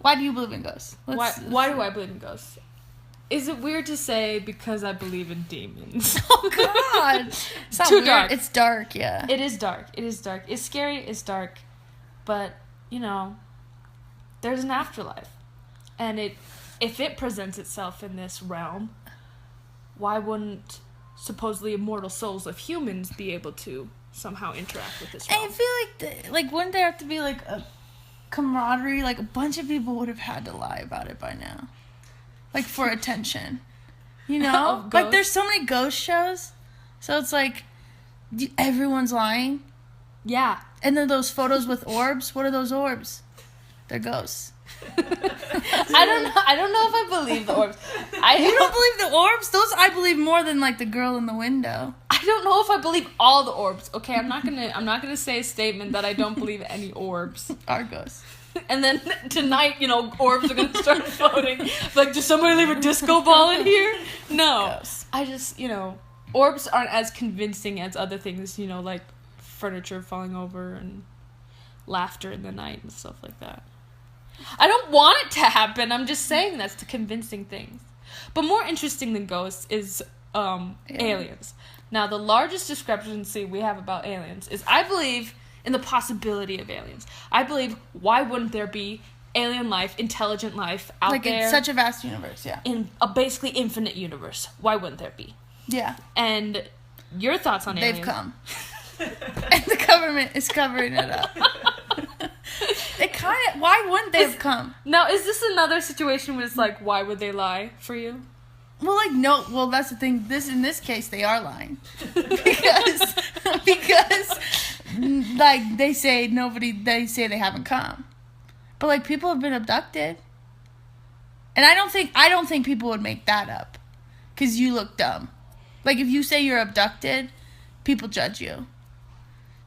Why do you believe in ghosts? Why do I believe in ghosts? Is it weird to say because I believe in demons? Oh, God. It's not too weird. dark. It's dark, yeah. It is dark. It's scary, it's dark. But, there's an afterlife. And if it presents itself in this realm, why wouldn't supposedly immortal souls of humans be able to somehow interact with this realm? I feel like wouldn't there have to be, like, a camaraderie? Like, a bunch of people would have had to lie about it by now. Like, for attention. Like, there's so many ghost shows. So it's like, everyone's lying. Yeah. And then those photos with orbs. What are those orbs? They're ghosts. I don't know if I believe the orbs. You don't believe the orbs? Those I believe more than, like, the girl in the window. I don't know if I believe all the orbs. Okay, I'm not gonna say a statement that I don't believe any orbs. Are ghosts. And then tonight, orbs are going to start floating. Like, does somebody leave a disco ball in here? No. Ghosts. I just, orbs aren't as convincing as other things, like furniture falling over and laughter in the night and stuff like that. I don't want it to happen. I'm just saying that's the convincing things. But more interesting than ghosts is aliens. Now, the largest discrepancy we have about aliens is I believe in the possibility of aliens. I believe, why wouldn't there be alien life, intelligent life out there? Like, it's such a vast universe, yeah. In a basically infinite universe. Why wouldn't there be? Yeah. And your thoughts on aliens? They've come. And the government is covering it up. Why wouldn't they have come? Now, is this another situation where it's like, why would they lie for you? Well, like, no. Well, that's the thing. In this case, they are lying. because, like, they say they haven't come. But, like, people have been abducted. And I don't think people would make that up. Because you look dumb. Like, if you say you're abducted, people judge you.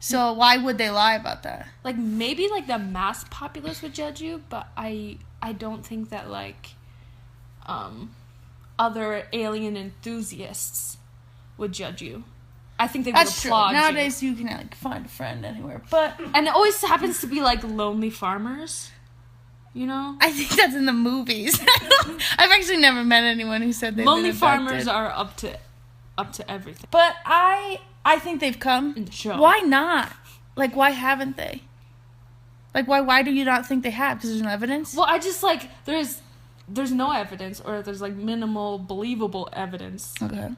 So why would they lie about that? Like, maybe, like, the mass populace would judge you, but I don't think that, like, other alien enthusiasts would judge you. I think they would applaud you. Nowadays, you can, like, find a friend anywhere. And it always happens to be, like, lonely farmers, I think that's in the movies. I've actually never met anyone who said they've lonely been abducted. farmers are up to everything. But I think they've come. In the show. Why not? Like, why haven't they? Like, why do you not think they have? Because there's no evidence? Well, I just, like, there's no evidence, or there's, like, minimal believable evidence. Okay.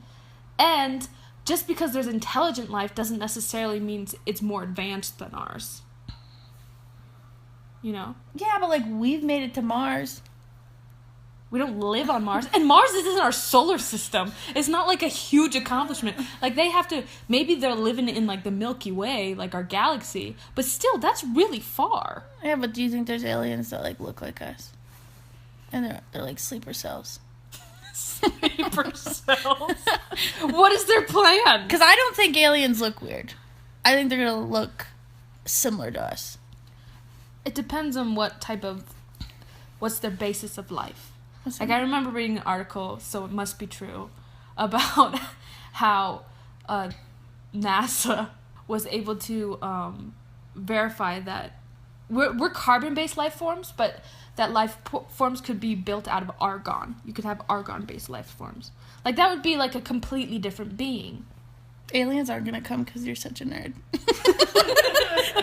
And just because there's intelligent life doesn't necessarily mean it's more advanced than ours. Yeah, but, like, we've made it to Mars. We don't live on Mars. And Mars isn't our solar system. It's not, like, a huge accomplishment. Like, they have to... Maybe they're living in, like, the Milky Way, like our galaxy. But still, that's really far. Yeah, but do you think there's aliens that, like, look like us? And they're like, sleeper cells. Sleeper cells? What is their plan? Because I don't think aliens look weird. I think they're going to look similar to us. It depends on what's their basis of life. Like, I remember reading an article, so it must be true, about how NASA was able to verify that we're carbon-based life forms, but that life forms could be built out of argon. You could have argon-based life forms. Like, that would be, like, a completely different being. Aliens aren't going to come because you're such a nerd.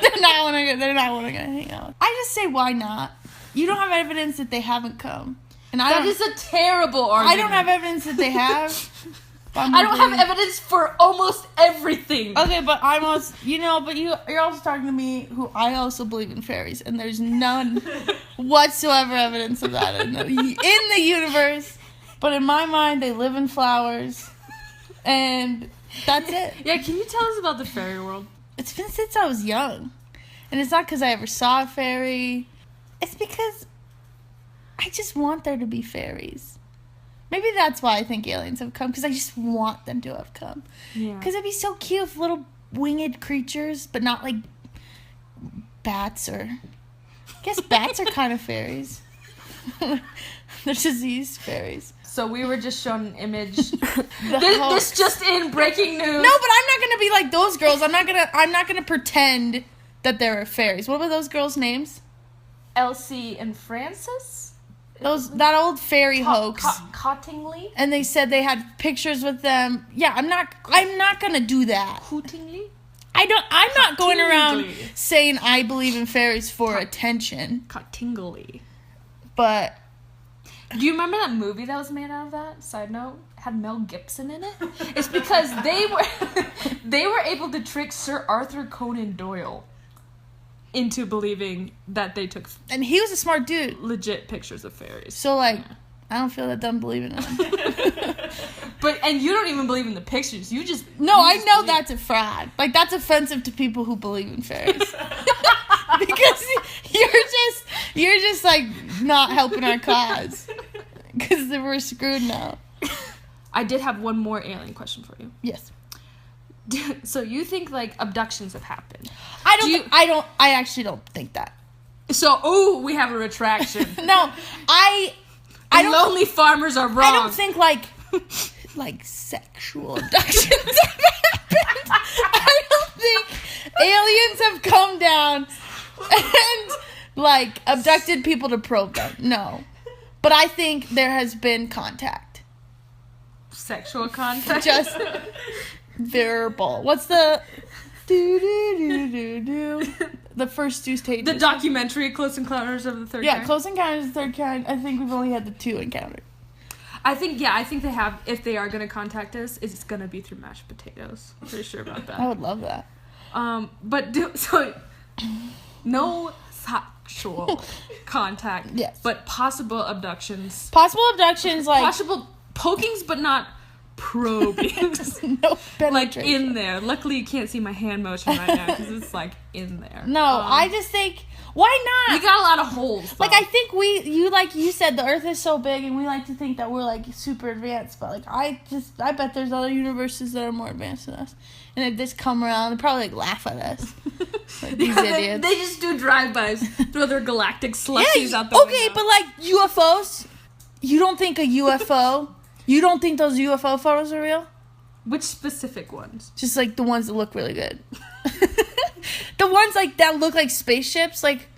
They're not going to hang out. I just say, why not? You don't have evidence that they haven't come. And that is a terrible argument. I don't have evidence that they have. I don't have evidence for almost everything. Okay, but you're also talking to me, who I also believe in fairies, and there's none whatsoever evidence of that in the universe. But in my mind, they live in flowers, and that's it. Yeah, can you tell us about the fairy world? It's been since I was young, and it's not because I ever saw a fairy. It's because I just want there to be fairies. Maybe that's why I think aliens have come, because I just want them to have come. Yeah. Because it'd be so cute if little winged creatures, but not like bats or... I guess bats are kind of fairies. They're diseased fairies. So we were just shown an image. This just in breaking news. No, but I'm not gonna be like those girls. I'm not gonna pretend that there are fairies. What were those girls' names? Elsie and Francis. That old fairy hoax. Cottingley. And they said they had pictures with them. Yeah, I'm not gonna do that. Hootingley. I'm not going around saying I believe in fairies for attention. Cottingley. But do you remember that movie that was made out of that? Side note, had Mel Gibson in it. It's because they were able to trick Sir Arthur Conan Doyle into believing that they took and he was a smart dude. Legit pictures of fairies. So like, I don't feel that dumb believing in them. And you don't even believe in the pictures. I know that's a fraud. Like that's offensive to people who believe in fairies. Because you're just like not helping our cause. Because we're screwed now. I did have one more alien question for you. Yes. So you think like abductions have happened? I actually don't think that. So we have a retraction. No, I don't. Lonely farmers are wrong. I don't think like sexual abductions have happened. I don't think aliens have come down and like abducted people to probe them. No, but I think there has been contact. Sexual contact. Just verbal. What's the the first two stages? The documentary Close Encounters of the Third Kind. Yeah, Close Encounters of the Third Kind. I think we've only had the 2 encounters. I think they have. If they are going to contact us, it's going to be through mashed potatoes. I'm pretty sure about that. I would love that. No sexual contact. Yes. But possible abductions. Possible abductions, like possible pokings, but not probings. No penetration. Like in there. Luckily, you can't see my hand motion right now because it's like in there. No, I just think. Why not? We got a lot of holes, though. Like, I think you said, the Earth is so big, and we like to think that we're, like, super advanced, but, like, I bet there's other universes that are more advanced than us. And if this come around, they'll probably, like, laugh at us. Like, these idiots. They just do drive-bys, throw their galactic slushies out the window. Okay, but, like, UFOs, you don't think a UFO, you don't think those UFO photos are real? Which specific ones? Just, like, the ones that look really good. The ones, like, that look like spaceships, like,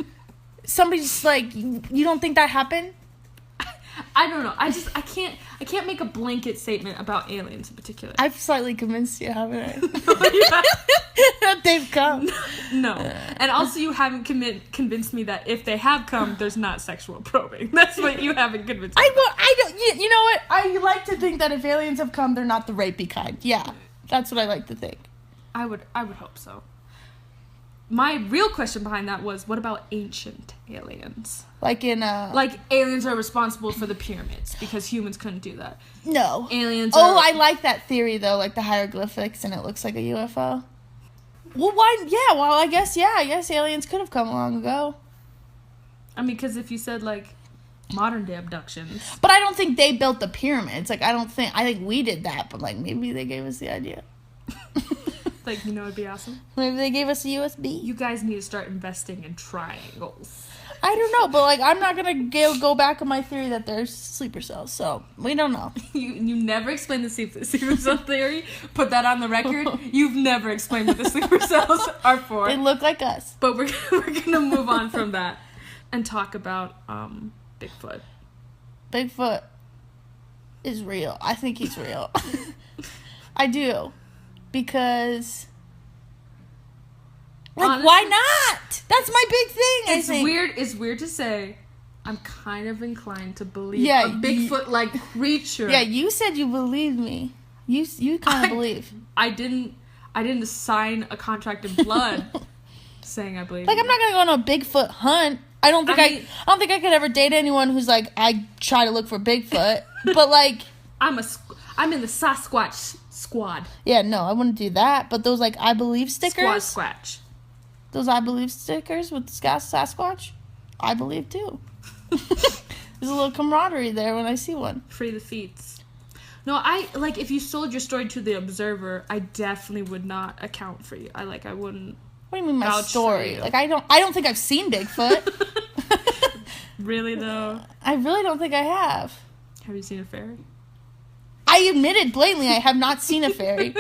somebody's, like, you don't think that happened? I don't know. I can't make a blanket statement about aliens in particular. I've slightly convinced you, haven't I? That they've come. No. And also you haven't convinced me that if they have come, there's not sexual probing. That's what you haven't convinced me. I don't, you know what? I like to think that if aliens have come, they're not the rapey kind. Yeah. That's what I like to think. I would hope so. My real question behind that was, what about ancient aliens? Like aliens are responsible for the pyramids because humans couldn't do that. No. Aliens I like that theory, though, like the hieroglyphics and it looks like a UFO. Well, why? Yeah, well, I guess aliens could have come long ago. I mean, because if you said, like, modern-day abductions. But I don't think they built the pyramids. Like, I think we did that, but, like, maybe they gave us the idea. Like, you know, it'd be awesome. Maybe they gave us a USB. You guys need to start investing in triangles. I don't know, but, like, I'm not going to go back on my theory that there's sleeper cells, so we don't know. You never explained the sleeper cell theory. Put that on the record. You've never explained what the sleeper cells are for. They look like us. But we're going to move on from that and talk about Bigfoot. Bigfoot is real. I think he's real. I do. Because, like, honestly, why not? That's my big thing, I think. It's weird to say. I'm kind of inclined to believe a Bigfoot-like creature. Yeah, you said you believed me. You kind of believe. I didn't sign a contract in blood saying I believe. Like, I'm not gonna go on a Bigfoot hunt. I don't think I could ever date anyone who's like, I try to look for Bigfoot. But, like, I'm in the Sasquatch squad. Yeah, no, I wouldn't do that. But those, like, I believe stickers. Squatch. Those I believe stickers with Sasquatch, I believe too. There's a little camaraderie there when I see one. Free the feats. No, if you sold your story to the Observer, I definitely would not account for you. I wouldn't. What do you mean my story? Like, I don't think I've seen Bigfoot. Really, though? I really don't think I have. Have you seen a fairy? I admitted blatantly I have not seen a fairy,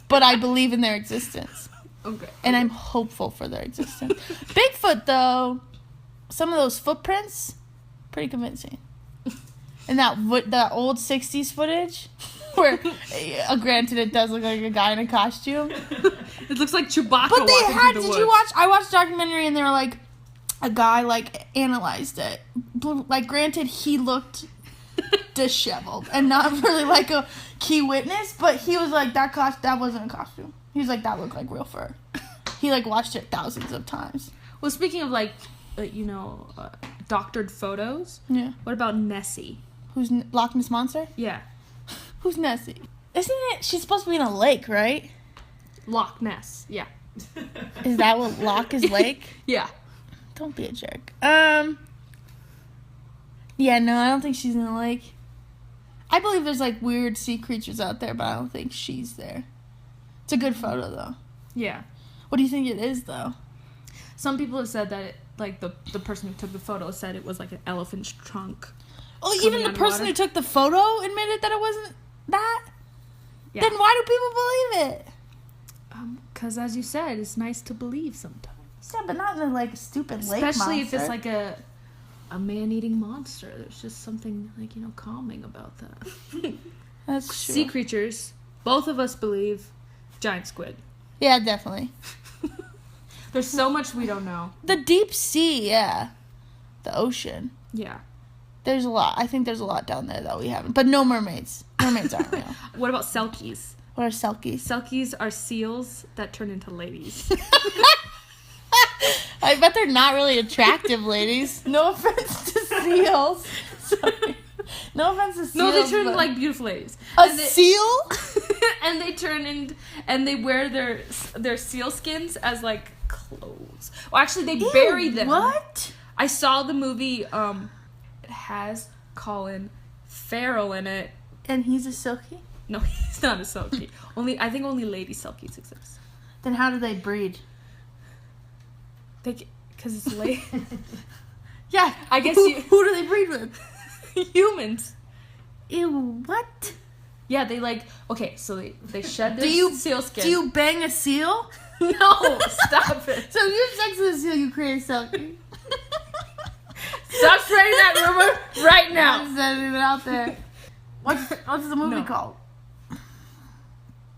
but I believe in their existence. Okay. And I'm hopeful for their existence. Bigfoot, though, some of those footprints, pretty convincing. And that old 60s footage, where, granted, it does look like a guy in a costume. It looks like Chewbacca. But they walking had, through the did you woods. watch, I watched a documentary and they were like, a guy, like, analyzed it. Like, granted, he looked disheveled and not really like a key witness, but he was like, that wasn't a costume. He was like, that looked like real fur. He, like, watched it thousands of times. Well, speaking of, like, doctored photos. Yeah. What about Nessie? Who's Loch Ness Monster? Yeah. Who's Nessie? Isn't it? She's supposed to be in a lake, right? Loch Ness. Yeah. Is that what Loch is lake? Yeah. Don't be a jerk. Yeah, no, I don't think she's in the lake. I believe there's like weird sea creatures out there, but I don't think she's there. It's a good photo though. Yeah. What do you think it is though? Some people have said that the person who took the photo said it was like an elephant's trunk. Oh, even the person who took the photo admitted that it wasn't that? Yeah. Then why do people believe it? Because as you said, it's nice to believe sometimes. Yeah, but not in a like stupid lake monster. Especially if it's like a man-eating monster. There's just something like, calming about that. That's true. Sea creatures, both of us believe giant squid. Yeah, definitely. There's so much we don't know. The deep sea, yeah. The ocean. Yeah. There's a lot. I think there's a lot down there that we haven't. But no mermaids. Mermaids aren't real. What about selkies? What are selkies? Selkies are seals that turn into ladies. I bet they're not really attractive ladies. No offense to seals. Sorry. No offense to seals. No, they turn into like beautiful ladies. Seal? And they turn in and they wear their seal skins as like clothes. Well, actually, they bury them. What? I saw the movie. It has Colin Farrell in it. And he's a silky? No, he's not a silky. I think only lady silkies exist. Then how do they breed? Because it's late. Yeah, I guess who do they breed with? Humans. Ew, what? Yeah, so they shed their seal skin. Do you bang a seal? No, stop it. So if you have sex with a seal, you create a silky. Stop spreading that rumor right now. I'm sending it out there. What's the movie called?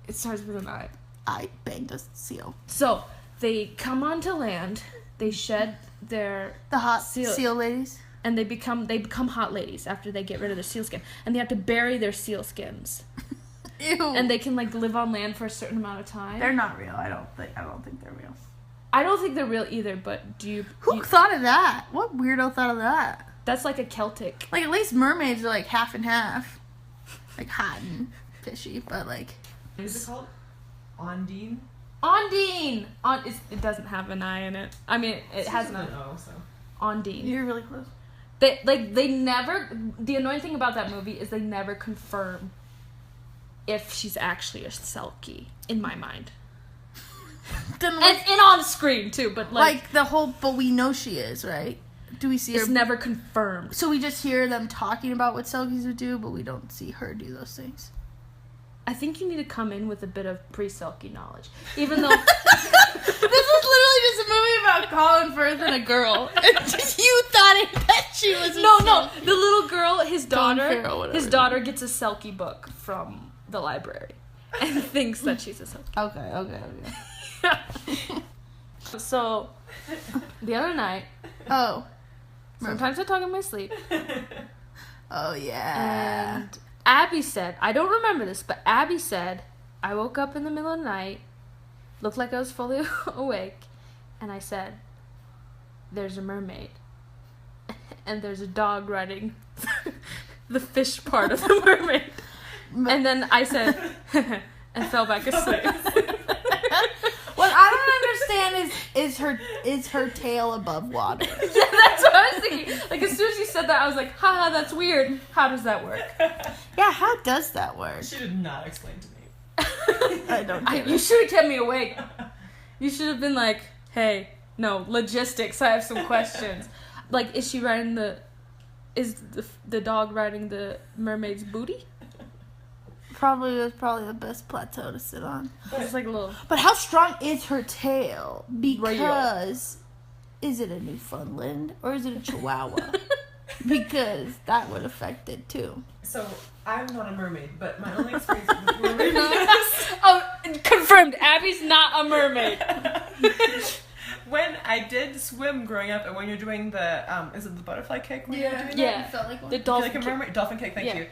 It starts with an I. I banged a seal. So they come onto land. They shed the hot seal ladies, and they become hot ladies after they get rid of their seal skin, and they have to bury their seal skins. Ew. And they can live on land for a certain amount of time. They're not real. I don't think they're real. I don't think they're real either. But Who thought of that? What weirdo thought of that? That's like a Celtic. Like at least mermaids are like half and half, like hot and fishy, but like. What is it called? Ondine? Ondine! It doesn't have an I in it. I mean, it has an O, so. Ondine. You're really close. They never... The annoying thing about that movie is they never confirm if she's actually a selkie, in my mind. Then and on screen, too, but but we know she is, right? Do we see her? It's never confirmed. So we just hear them talking about what selkies would do, but we don't see her do those things. I think you need to come in with a bit of pre-selkie knowledge. Even though... This was literally just a movie about Colin Firth and a girl. And you thought that she was No. The little girl, his Farrell, daughter gets a selkie book from the library. And thinks that she's a selkie. Okay. So, the other night... Oh. Sometimes I talk in my sleep. Oh, yeah. And Abby said, I don't remember this, but Abby said, I woke up in the middle of the night, looked like I was fully awake, and I said, there's a mermaid. And there's a dog riding the fish part of the mermaid. And then I said, and fell back asleep. What I don't understand is her tail above water. Yeah, that's what I was thinking. Like, as soon as you said that, I was like, haha, that's weird. How does that work? Yeah, how does that work? She did not explain to me. I don't get You should have kept me awake. You should have been like, hey, no, logistics, I have some questions. Like, is the dog riding the mermaid's booty? That's probably the best plateau to sit on. It's like a little... But how strong is her tail? Because is it a Newfoundland or is it a Chihuahua? Because that would affect it too. So I'm not a mermaid, but my only experience with mermaids. Oh, confirmed. Abby's not a mermaid. When I did swim growing up, and when you're doing the is it the butterfly kick? When you're doing Yeah. You felt like one? The that? dolphin. Like a mermaid dolphin kick. Thank you.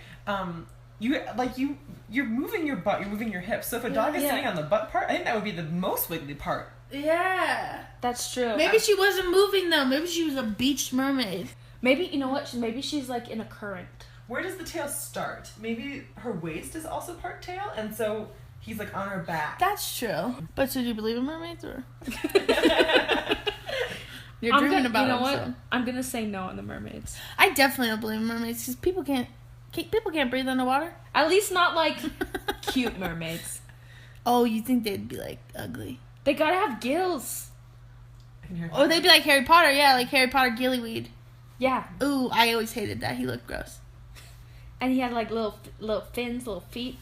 You're moving your butt. You're moving your hips. So if a dog is Yeah. sitting on the butt part, I think that would be the most wiggly part. Yeah. That's true. Maybe she wasn't moving though. Maybe she was a beached mermaid. Maybe, you know what? Maybe she's like in a current. Where does the tail start? Maybe her waist is also part tail, and so he's like on her back. That's true. But so do you believe in mermaids or? You're I'm dreaming gonna, about you know them, what? so. I'm gonna say no on the mermaids. I definitely don't believe in mermaids because people can't breathe underwater. At least not like cute mermaids. Oh, you think they'd be like ugly? They gotta have gills. I can hear Or they'd be like Harry Potter, yeah, like Harry Potter gillyweed. Yeah, Ooh, I always hated that. He looked gross. and he had like little fins, little feet.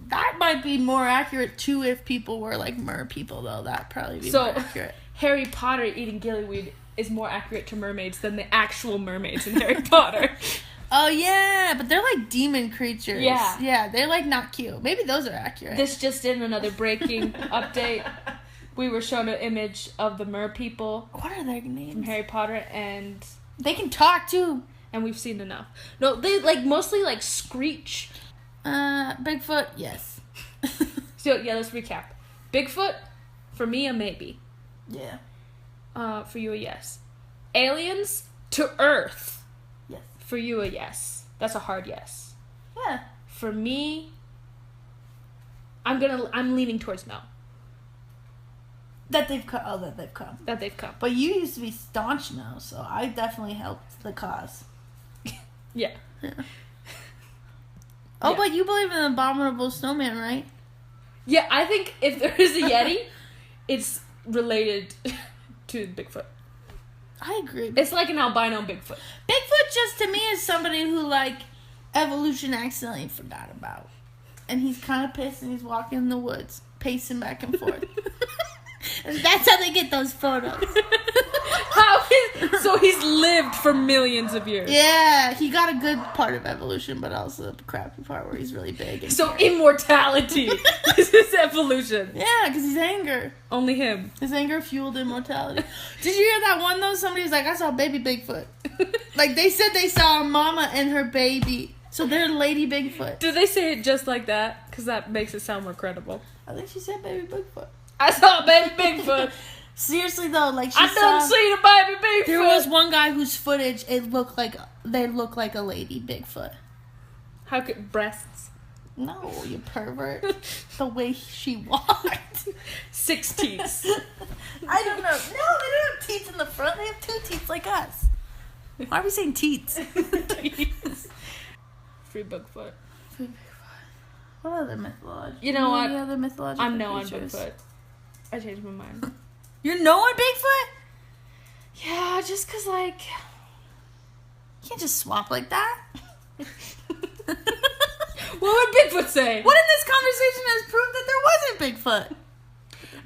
That might be more accurate too if people were like mer people though. That'd probably be So more accurate. Harry Potter eating gillyweed is more accurate to mermaids than the actual mermaids in Harry Potter. Oh yeah, but they're like demon creatures. Yeah. Yeah, they're like not cute. Maybe those are accurate. This just in, another breaking update. We were shown an image of the mer people What are their from names? Harry Potter, and They can talk too. we've seen enough. No, they like mostly like screech. Bigfoot, yes. So yeah, let's recap. Bigfoot, for me a maybe. Yeah. For you a yes. Aliens to Earth. Yes. For you a yes. That's a hard yes. Yeah. For me, I'm leaning towards no. That they've come. Oh, that they've come. That they've come. But you used to be staunch now, so I definitely helped the cause. Yeah. Oh, Yeah. but you believe in the abominable snowman, right? Yeah, I think if there is a Yeti, it's related to Bigfoot. I agree. It's like an albino Bigfoot. Bigfoot just to me is somebody who like evolution accidentally forgot about, and he's kind of pissed and he's walking in the woods, pacing back and forth. And that's how they get those photos. So he's lived for millions of years. Yeah, he got a good part of evolution, but also the crappy part where he's really big. And So immortality is his evolution. yeah, because he's anger. Only him. His anger fueled immortality. Did you hear that one though? Somebody was like, I saw baby Bigfoot. Like they said they saw a mama and her baby. So they're Lady Bigfoot. Did they say it just like that? Because that makes it sound more credible. I think she said baby Bigfoot. I saw baby Bigfoot. Seriously though, like she I don't see the baby Bigfoot. There was one guy whose footage they looked like a lady Bigfoot. How could breasts? No, you pervert. The way she walked. 6 teeth. I don't know. No, they don't have teeth in the front. They have 2 teeth like us. Why are we saying teats? Free Bigfoot. What other mythology? You know what? Any other mythological I'm no on creatures? Bigfoot. I changed my mind. You're no on Bigfoot? Yeah, just cause like You can't just swap like that. what would Bigfoot say? What in this conversation has proved that there wasn't Bigfoot?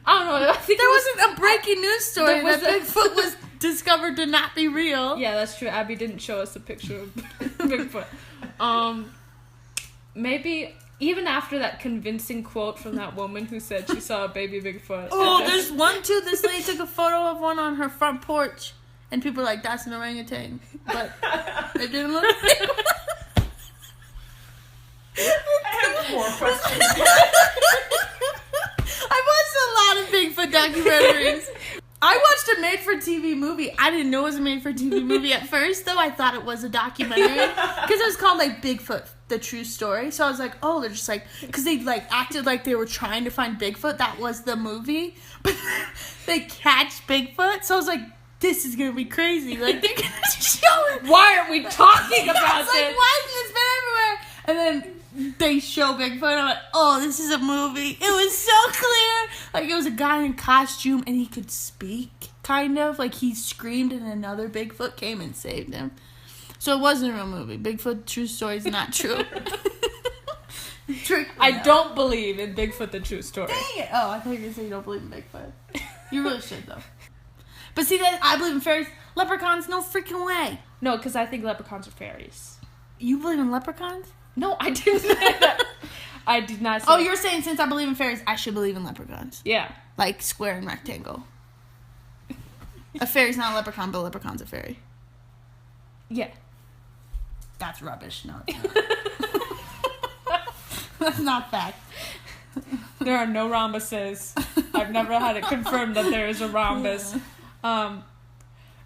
I don't know. I think There it was, wasn't a breaking news story there was that a- Bigfoot was discovered to not be real. Yeah, that's true. Abby didn't show us a picture of Bigfoot. Maybe even after that convincing quote from that woman who said she saw a baby Bigfoot. Oh, there's one too. This lady took a photo of one on her front porch, and people were like, "That's an orangutan," but it didn't look. I have more questions. I watched a lot of Bigfoot documentaries. I watched a made-for-TV movie. I didn't know it was a made-for-TV movie at first, though. I thought it was a documentary because it was called like Bigfoot: The True Story. So I was like, oh, they're just like, because they like acted like they were trying to find Bigfoot. That was the movie, but they catch Bigfoot. So I was like, this is gonna be crazy. Like they're gonna show it. Why are we talking about I was like, this? why has this been everywhere? And then they show Bigfoot, and I'm like, oh, this is a movie. It was so clear. Like, it was a guy in costume, and he could speak, kind of. Like, he screamed, and another Bigfoot came and saved him. So it wasn't a real movie. Bigfoot True Story is not true. I don't believe in Bigfoot the True Story. Dang it. Oh, I thought you were going to say you don't believe in Bigfoot. You really should, though. But see, that I believe in fairies. Leprechauns, no freaking way. No, because I think leprechauns are fairies. You believe in leprechauns? No, I didn't say that. I did not say Oh, you're saying since I believe in fairies, I should believe in leprechauns. Yeah. Like square and rectangle. A fairy's not a leprechaun, but a leprechaun's a fairy. Yeah. That's rubbish. No, it's not. That's not fact. There are no rhombuses. I've never had it confirmed that there is a rhombus.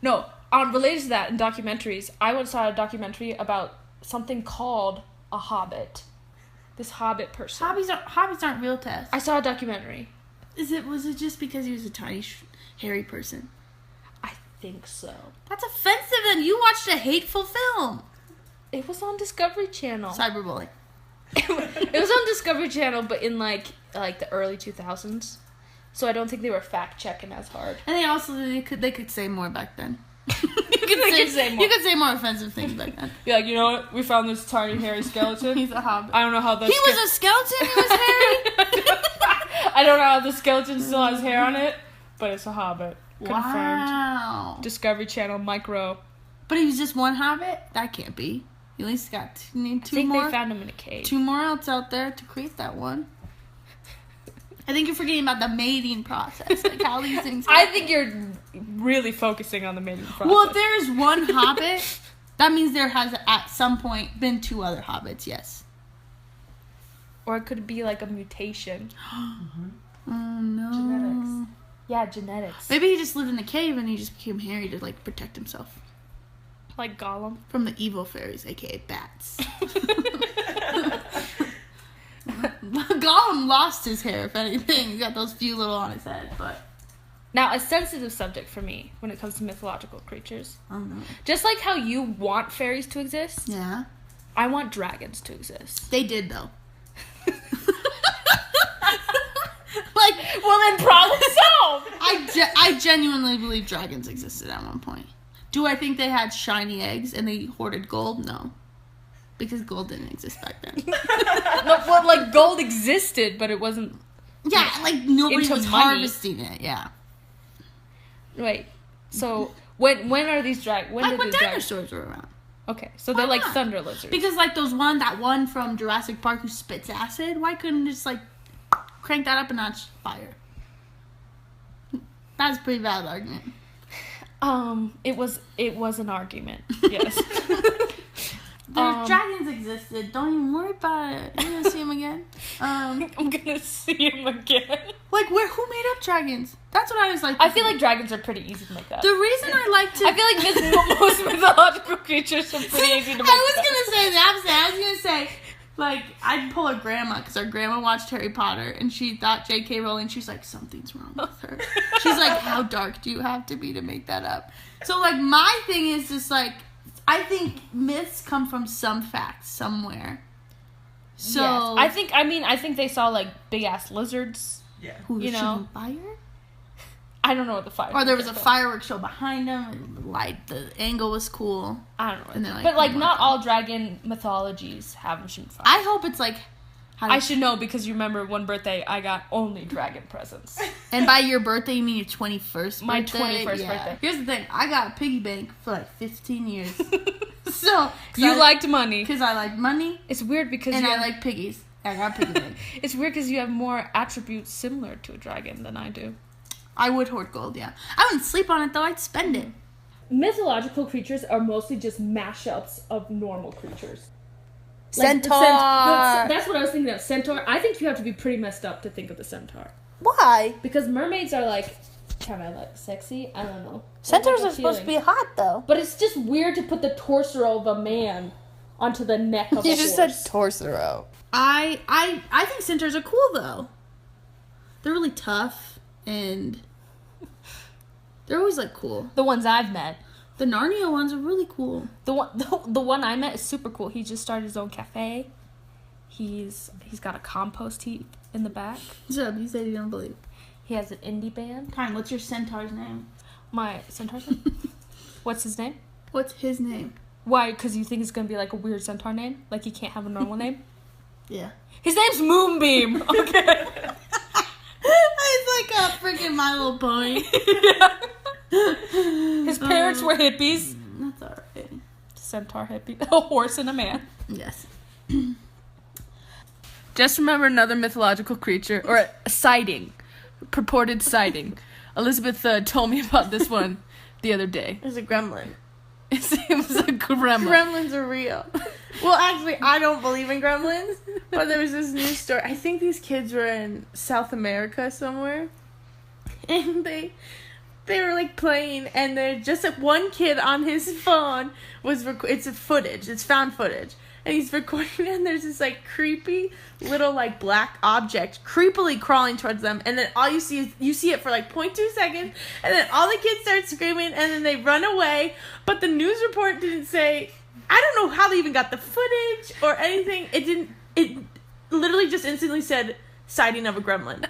No, related to that, in documentaries, I once saw a documentary about something called a hobbit. This hobbit person. Hobbits aren't real, Tess. I saw a documentary. Was it just because he was a tiny, hairy person? I think so. That's offensive. Then you watched a hateful film. It was on Discovery Channel. Cyberbullying. It was on Discovery Channel, but in like the early 2000s. So I don't think they were fact checking as hard. And they could say more back then. You could say more offensive things back then. You're like, you know what? We found this tiny hairy skeleton. He's a hobbit. I don't know how the He was a skeleton. He was hairy. I don't know how the skeleton still has hair on it, but it's a hobbit. Confirmed. Wow. Discovery Channel micro. But he was just one hobbit? That can't be. You at least need two more. They found him in a cave. 2 more else out there to create that one. I think you're forgetting about the mating process, like how these things happen. I think you're really focusing on the mating process. Well, if there is one hobbit, that means there has at some point been 2 other hobbits, yes. Or it could be like a mutation. Oh, no. Genetics. Yeah, genetics. Maybe he just lived in a cave and he just became hairy to, like, protect himself. Like Gollum. From the evil fairies, a.k.a. bats. Gollum lost his hair, if anything. He's got those few little on his head, but... Now, a sensitive subject for me when it comes to mythological creatures. I don't know. Just like how you want fairies to exist, Yeah. I want dragons to exist. They did, though. Well, then problem solved! I genuinely believe dragons existed at one point. Do I think they had shiny eggs and they hoarded gold? No. Because gold didn't exist back then. Well, like, gold existed, but it wasn't... Yeah, like, nobody Into was money. harvesting it, yeah. Wait, so, when are these dragons... Like when dinosaurs were around. Okay, so they're like not? thunder lizards. Because, like, that one from Jurassic Park who spits acid, why couldn't just, like, crank that up a notch? Fire. That's a pretty valid argument. It was an argument, yes. Dragons existed. Don't even worry about it. You're gonna see them again. I'm gonna see him again. Like, who made up dragons? That's what I was like. I feel like dragons are pretty easy to make up. The reason I like to... I feel like most mythological creatures are pretty easy to make up. I was gonna say the opposite. I was gonna say, like, I'd pull her grandma, because our grandma watched Harry Potter, and she thought J.K. Rowling, she's like, something's wrong with her. She's like, how dark do you have to be to make that up? So, like, my thing is just, like, I think myths come from some facts somewhere. So... Yes. I think they saw, like, big-ass lizards. Yeah. Who you was know. shooting fire? I don't know what the fire. Or there was a fireworks show behind them, and the angle was cool. I don't know. And they're like, but, like, oh my not God. all dragon mythologies have them shooting fire. I hope it's like... I should know because you remember one birthday I got only dragon presents. And by your birthday, you mean your 21st birthday? My 21st birthday. Here's the thing. I got a piggy bank for like 15 years. So... You liked money. Because I like money. It's weird because And I like piggies. I got a piggy bank. It's weird because you have more attributes similar to a dragon than I do. I would hoard gold, yeah. I wouldn't sleep on it, though. I'd spend it. Mythological creatures are mostly just mashups of normal creatures. Centaur! That's what I was thinking of. Centaur. I think you have to be pretty messed up to think of the centaur. Why? Because mermaids are like, kind of like sexy. I don't know. Centaurs Like are supposed to be hot, though. But it's just weird to put the torso of a man onto the neck of a horse. torso. I think centaurs are cool, though. They're really tough, and they're always, like, cool. The ones I've met. The Narnia ones are really cool. The one I met is super cool. He just started his own cafe. He's got a compost heap in the back. What's up? You said you don't believe. He has an indie band. Time, what's your centaur's name? My centaur's name? What's his name? What's his name? Why? Because you think it's going to be like a weird centaur name? Like he can't have a normal name? Yeah. His name's Moonbeam. Okay. It's like a freaking My Little Pony. Yeah. His parents were hippies. That's alright. Centaur hippie. A horse and a man. Yes. Just remember another mythological creature, or a sighting. Purported sighting. Elizabeth told me about this one the other day. There's a gremlin. It was a gremlin. Gremlins are real. Well, actually, I don't believe in gremlins, but there was this news story. I think these kids were in South America somewhere, and they were like playing, and there's just one kid on his phone was it's found footage, and he's recording, and there's this like creepy little like black object creepily crawling towards them, and then all you see it for like 0.2 seconds, and then all the kids start screaming, and then they run away. But the news report didn't say. I don't know how they even got the footage or anything. It literally just instantly said sighting of a gremlin.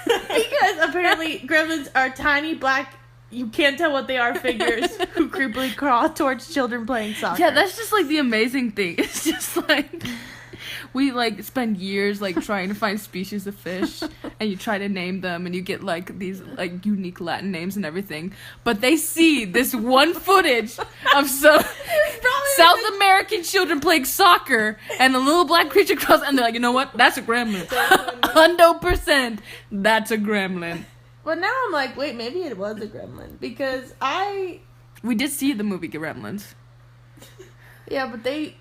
Because apparently gremlins are tiny black, you can't tell what they are figures who creepily crawl towards children playing soccer. Yeah, that's just like the amazing thing. It's just like we like spend years like trying to find species of fish, and you try to name them, and you get like these like unique Latin names and everything. But they see this one footage of some South American children playing soccer, and a little black creature crawls, and they're like, you know what? That's a gremlin. 100%. That's a gremlin. But now I'm like, wait, maybe it was a gremlin because we did see the movie Gremlins. Yeah, but they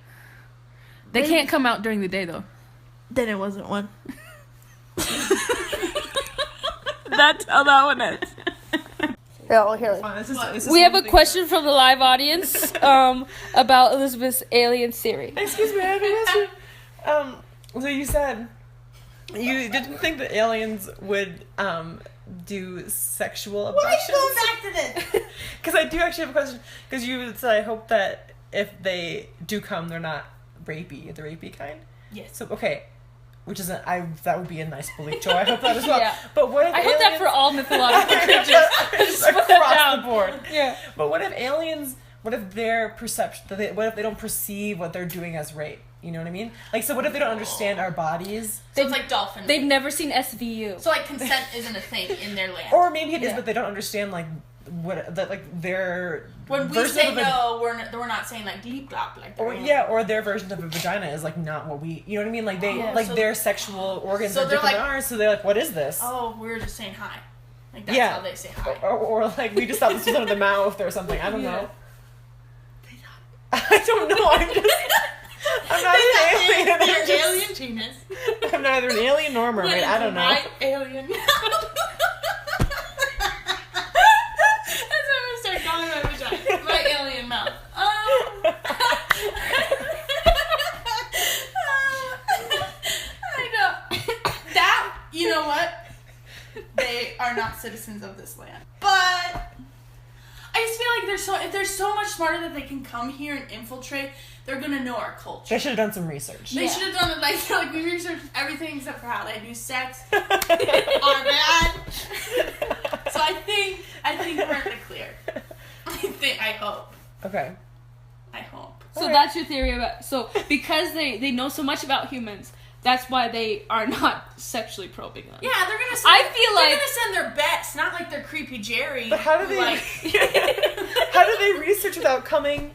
can't come out during the day though. Then it wasn't one. That's how that one is. Yeah, well, here. We have a question from the live audience about Elizabeth's alien theory. Excuse me, I have a question. So you said you didn't think that aliens would do sexual abductions? Why are you going back to this? Because I do actually have a question. Because you said, I hope that if they do come, they're not rapey, the rapey kind. Yes. So okay, which is that would be a nice belief, Joe. I hope that as well. Yeah. But what if I hope that for all mythological creatures. just across the board. Yeah. But what if aliens? What if their perception? What if they don't perceive what they're doing as rape? You know what I mean? Like, so what if they don't understand our bodies? So it's like dolphins. They've never seen SVU. So like consent isn't a thing in their land. Or maybe it is, but they don't understand like what that like their when we version say of a, no, we're not saying like deep glop like that. Or yeah, or their version of a vagina is like not what we. You know what I mean? Like they so their sexual organs so are different like, than ours. So they're like, what is this? Oh, we're just saying hi. Like that's how they say hi. Or like we just thought this was under the mouth or something. I don't know. They thought. I don't know. I'm not an alien. They're alien penis. I'm neither an alien nor a mermaid. I don't know. My alien. That's what I'm gonna start calling my vagina. My alien mouth. I know. That, you know what? They are not citizens of this land. But I just feel like if they're so much smarter that they can come here and infiltrate, they're gonna know our culture. They should have done some research. They should have done it like we researched everything except for how they do sex. Our bad. So I think we're in the clear. I hope. Okay. I hope. So that's your theory about because they know so much about humans, that's why they are not sexually probing them. Yeah, they're gonna send their best, not like their creepy Jerry. But how do they how do they research without coming?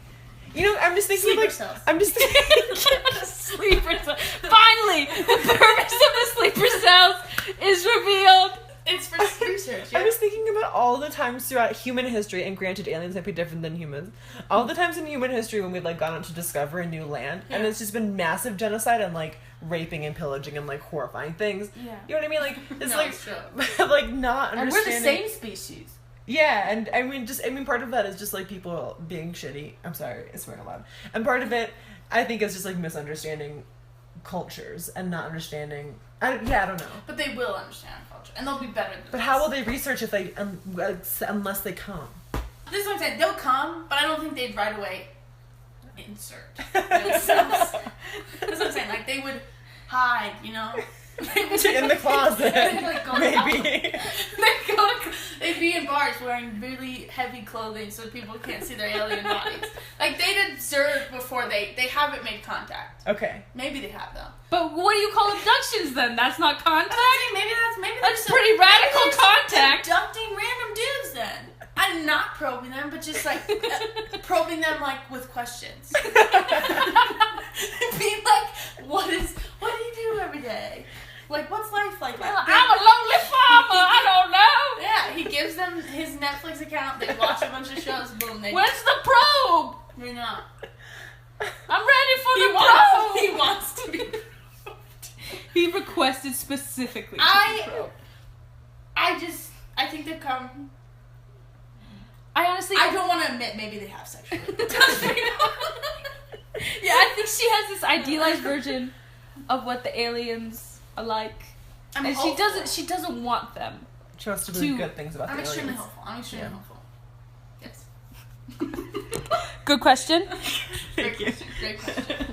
You know, I'm just thinking sleeper cells. I'm just thinking sleeper cells. Finally, the purpose of the sleeper cells is revealed. It's for research. Yeah. I was thinking about all the times throughout human history, and granted, aliens might be different than humans. All the times in human history when we'd like gone out to discover a new land, and it's just been massive genocide and like raping and pillaging and like horrifying things. Yeah. You know what I mean? Like it's like not understanding. And we're the same species. Yeah, and I mean part of that is just like people being shitty. I'm sorry, it's swearing a lot. And part of it, I think, is just like misunderstanding cultures and not understanding. I don't know. But they will understand our culture, and they'll be better than But us. how will they research if they unless they come? This is what I'm saying. They'll come, but I don't think they'd right away insert themselves. That's what I'm saying. Like they would hide, you know. In the closet, maybe. They'd be in bars wearing really heavy clothing so people can't see their alien bodies. Like they'd observe before they haven't made contact. Okay. Maybe they have though. But what do you call abductions then? That's not contact. Maybe that's pretty radical contact. Abducting random dudes then. I I'm not probing them, but just like probing them like with questions. Being like, what do you do every day? Like, what's life like? I'm a lonely farmer. I don't know. Yeah, he gives them his Netflix account. They watch a bunch of shows. Boom. Where's the probe? We're not. I'm ready for the probe. He wants to be probed. He requested specifically to be probed. I think they've come. I don't want to admit maybe they have sexual. Yeah, I think she has this idealized version of what the aliens are like, and she doesn't want them. She wants to believe good things about the aliens. I'm extremely hopeful. Yes. Good question. Thank you. Great question.